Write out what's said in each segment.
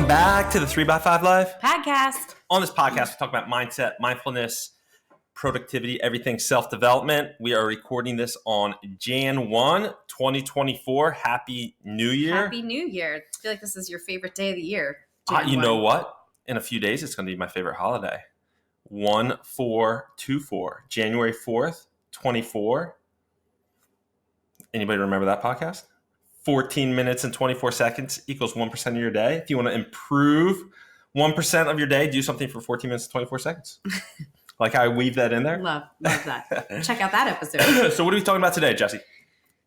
Welcome back to the 3x5 Live podcast. On this podcast, we talk about mindset, mindfulness, productivity, everything self-development. We are recording this on Jan 1, 2024. Happy New Year. Happy New Year. I feel like this is your favorite day of the year. You know what? In a few days, it's going to be my favorite holiday. 1-4-2-4, January 4th, 24. Anybody remember that podcast? 14 minutes and 24 seconds equals 1% of your day. If you want to improve 1% of your day, do something for 14 minutes and 24 seconds. Like how I weave that in there. Love that. Check out that episode. So what are we talking about today, Jessie?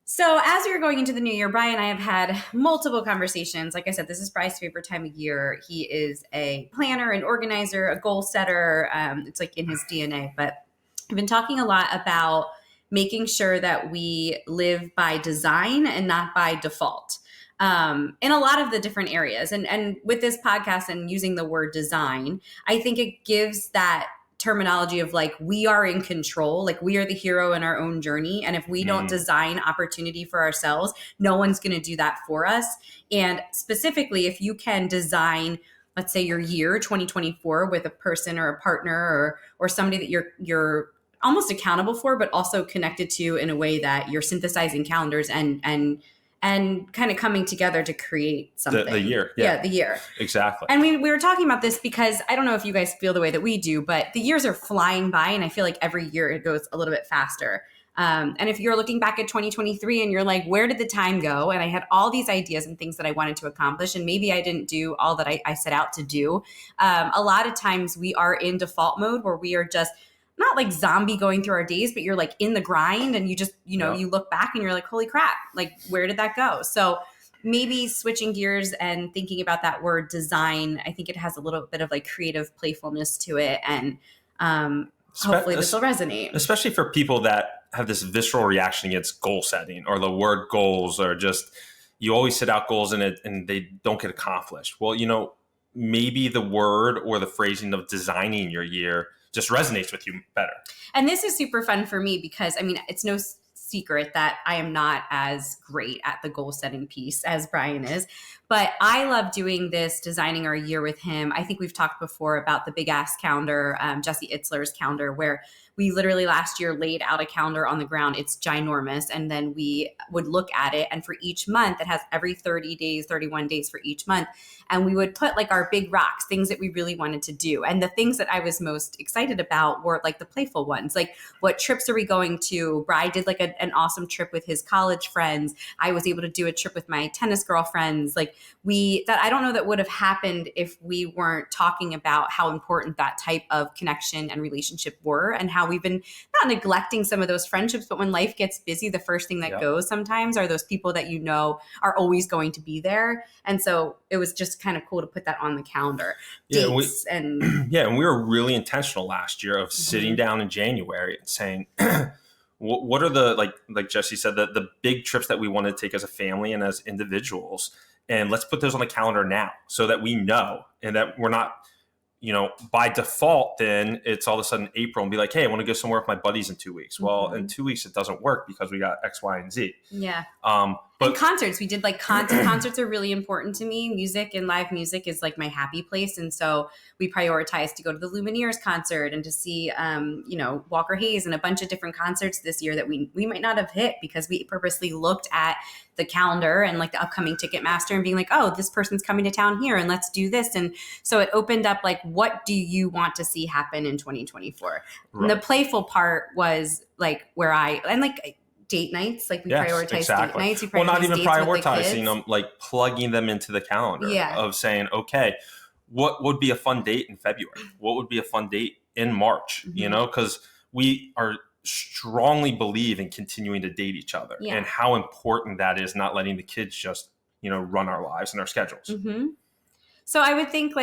So as we were going into the new year, Bryan and I have had multiple conversations. Like I said, this is Bryan's favorite time of year. He is a planner, an organizer, a goal setter. It's like in his DNA. But I've been talking a lot about making sure that we live by design and not by default in a lot of the different areas. And with this podcast and using the word design, I think it gives that terminology of like, we are in control, like we are the hero in our own journey. And if we don't design opportunity for ourselves, no one's going to do that for us. And specifically, if you can design, let's say your year 2024 with a person or a partner or somebody that you're almost accountable for, but also connected to in a way that you're synthesizing calendars and kind of coming together to create something. The year. Yeah, the year. Exactly. And we were talking about this because I don't know if you guys feel the way that we do, but the years are flying by and I feel like every year it goes a little bit faster. And if you're looking back at 2023 and you're like, where did the time go? And I had all these ideas and things that I wanted to accomplish, and maybe I didn't do all that I set out to do. A lot of times we are in default mode where we are just not like zombie going through our days, but you're like in the grind and you just, you look back and you're like, holy crap, like where did that go? So maybe switching gears and thinking about that word design, I think it has a little bit of like creative playfulness to it. And hopefully this will resonate. Especially for people that have this visceral reaction against goal setting or the word goals, or just, you always set out goals and they don't get accomplished. Well, maybe the word or the phrasing of designing your year just resonates with you better. And this is super fun for me because, it's no secret that I am not as great at the goal setting piece as Bryan is, but I love doing this, designing our year with him. I think we've talked before about the big ass calendar, Jesse Itzler's calendar, where we literally last year laid out a calendar on the ground. It's ginormous. And then we would look at it. And for each month, it has every 30 days, 31 days for each month. And we would put like our big rocks, things that we really wanted to do. And the things that I was most excited about were like the playful ones. Like, what trips are we going to? Bryan did like an awesome trip with his college friends. I was able to do a trip with my tennis girlfriends. Like that I don't know that would have happened if we weren't talking about how important that type of connection and relationship were, and how we've been not neglecting some of those friendships, but when life gets busy, the first thing that goes sometimes are those people that are always going to be there. And so it was just kind of cool to put that on the calendar. And we were really intentional last year of sitting down in January and saying, what are the, like Jessie said, the big trips that we want to take as a family and as individuals, and let's put those on the calendar now so that we know, and that we're not, by default, then it's all of a sudden April and be like, hey, I want to go somewhere with my buddies in 2 weeks. Well, in 2 weeks, it doesn't work because we got X, Y, and Z. Yeah. But and concerts, we did like concerts are really important to me. Music and live music is like my happy place. And so we prioritized to go to the Lumineers concert and to see, Walker Hayes and a bunch of different concerts this year that we might not have hit because we purposely looked at the calendar and like the upcoming Ticketmaster and being like, oh, this person's coming to town here and let's do this. And so it opened up like, what do you want to see happen in 2024? Right. And the playful part was like date nights, like we prioritize date nights. Well, not even prioritizing them, like plugging them into the calendar of saying, okay, what would be a fun date in February? What would be a fun date in March? Because we are strongly believe in continuing to date each other and how important that is, not letting the kids just, run our lives and our schedules. Mm-hmm. So I would think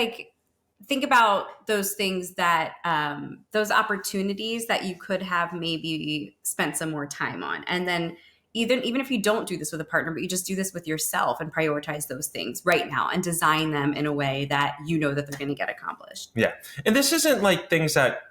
about those things that, those opportunities that you could have maybe spent some more time on. And then even if you don't do this with a partner, but you just do this with yourself and prioritize those things right now and design them in a way that that they're going to get accomplished. Yeah. And this isn't like things that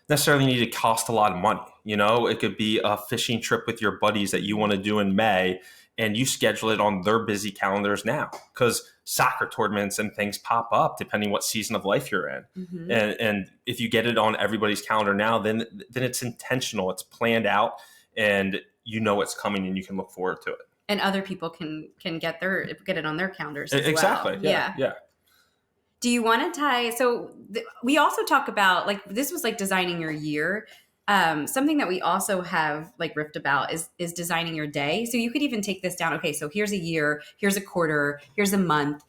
necessarily need to cost a lot of money. It could be a fishing trip with your buddies that you want to do in May, and you schedule it on their busy calendars now, because soccer tournaments and things pop up depending what season of life you're in. Mm-hmm. And if you get it on everybody's calendar now, then it's intentional, it's planned out, and it's coming and you can look forward to it. And other people can get it on their calendars as exactly. well. Yeah. Do you want to tie? So we also talk about, like, this was like designing your year. Something that we also have like riffed about is designing your day. So you could even take this down. Okay, so here's a year, here's a quarter, here's a month.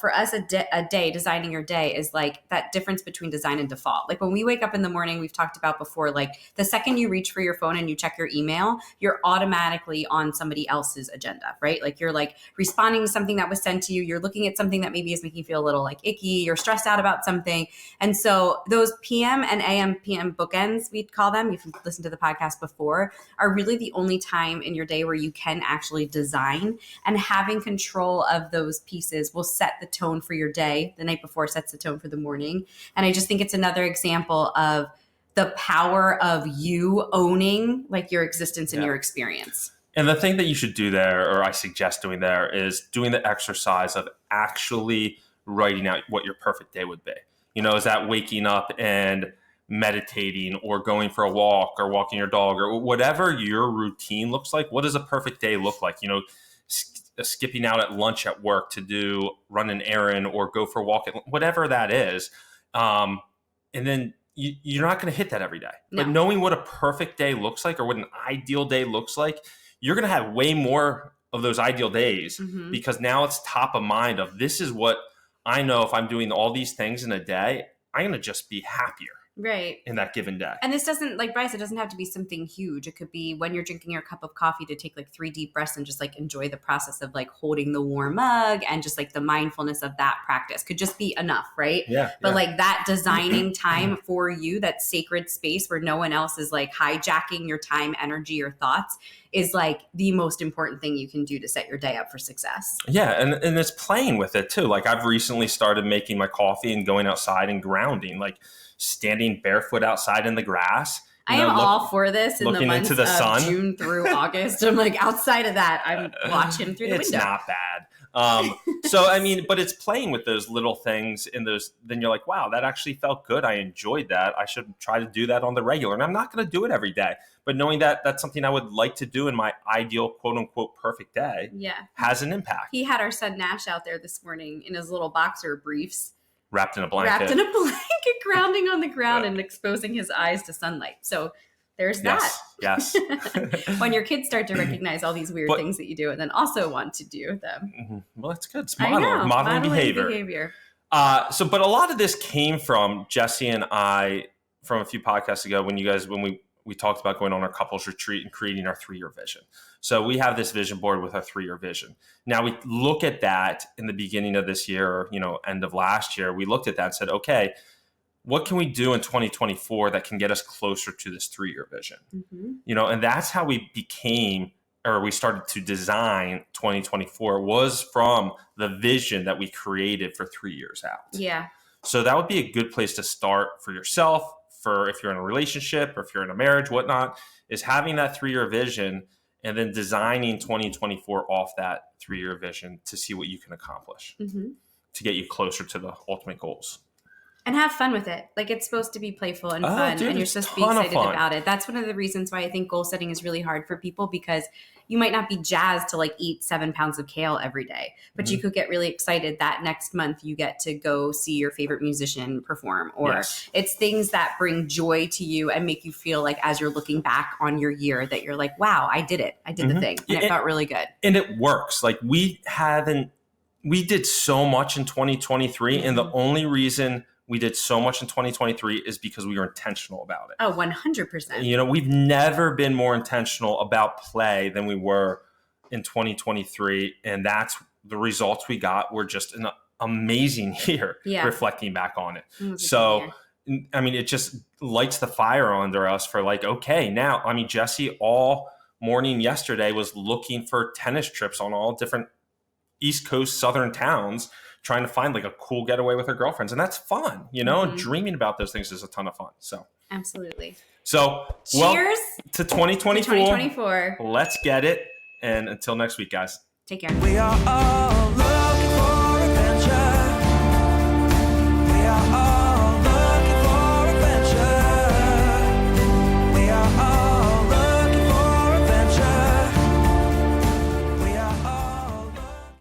For us, a day, designing your day is like that difference between design and default. Like when we wake up in the morning, we've talked about before, like the second you reach for your phone and you check your email, you're automatically on somebody else's agenda, right? Like you're like responding to something that was sent to you. You're looking at something that maybe is making you feel a little like icky. You're stressed out about something. And so those PM and AM, PM bookends, we'd call them, if you've listened to the podcast before, are really the only time in your day where you can actually design, and having control of those pieces will set the tone for your day. The night before sets the tone for the morning. And I just think it's another example of the power of you owning like your existence and your experience. And the thing that you should do there, or I suggest doing there, is doing the exercise of actually writing out what your perfect day would be. Is that waking up and meditating, or going for a walk, or walking your dog, or whatever your routine looks like? What does a perfect day look like? Skipping out at lunch at work to run an errand or go for a walk, whatever that is. And then you're not going to hit that every day. No. But knowing what a perfect day looks like, or what an ideal day looks like, you're going to have way more of those ideal days, because now it's top of mind of, this is what I know, if I'm doing all these things in a day, I'm going to just be happier. Right. In that given day. And this doesn't, like Bryce, it doesn't have to be something huge. It could be when you're drinking your cup of coffee to take like 3 deep breaths and just like enjoy the process of like holding the warm mug, and just like the mindfulness of that practice could just be enough, right? Yeah. But like that designing time for you, that sacred space where no one else is like hijacking your time, energy, or thoughts, is like the most important thing you can do to set your day up for success. Yeah. And it's playing with it too. Like I've recently started making my coffee and going outside and grounding, like standing barefoot outside in the grass. I am all for this in the months into the sun. June through August. I'm like, outside of that, I'm watching through the window. It's not bad. So, I mean, but it's playing with those little things, and then you're like, wow, that actually felt good. I enjoyed that. I should try to do that on the regular. And I'm not going to do it every day, but knowing that that's something I would like to do in my ideal, quote unquote, perfect day, has an impact. He had our son Nash out there this morning in his little boxer briefs, wrapped in a blanket, grounding on the ground and exposing his eyes to sunlight. So there's that. Yes. When your kids start to recognize all these weird things that you do and then also want to do them. Well, that's good. It's modeling behavior. But a lot of this came from Jessie and I from a few podcasts ago when we talked about going on our couples retreat and creating our 3-year vision. So we have this vision board with our 3-year vision. Now we look at that in the beginning of this year, or, end of last year, we looked at that and said, okay, what can we do in 2024 that can get us closer to this 3-year vision? And that's how we started to design 2024, was from the vision that we created for 3 years out. Yeah. So that would be a good place to start for yourself, for if you're in a relationship or if you're in a marriage, whatnot, is having that 3-year vision and then designing 2024 off that 3-year vision to see what you can accomplish to get you closer to the ultimate goals. And have fun with it. Like, it's supposed to be playful and fun, and you're supposed to be excited about it. That's one of the reasons why I think goal setting is really hard for people, because you might not be jazzed to like eat 7 pounds of kale every day, but you could get really excited that next month you get to go see your favorite musician perform, or it's things that bring joy to you and make you feel like, as you're looking back on your year, that you're like, wow, I did it. I did the thing. And it felt really good. And it works. Like we did so much in 2023. And the only reason we did so much in 2023 is because we were intentional about it. Oh, 100%. We've never been more intentional about play than we were in 2023. And that's the results we got were just an amazing year reflecting back on it. So, I mean, it just lights the fire under us for like, okay, now, I mean, Jessie all morning yesterday was looking for tennis trips on all different East Coast, Southern towns, trying to find like a cool getaway with her girlfriends. And that's fun, you know, and dreaming about those things is a ton of fun. So absolutely. So cheers to 2024. To 2024. Let's get it. And until next week, guys. Take care. We are all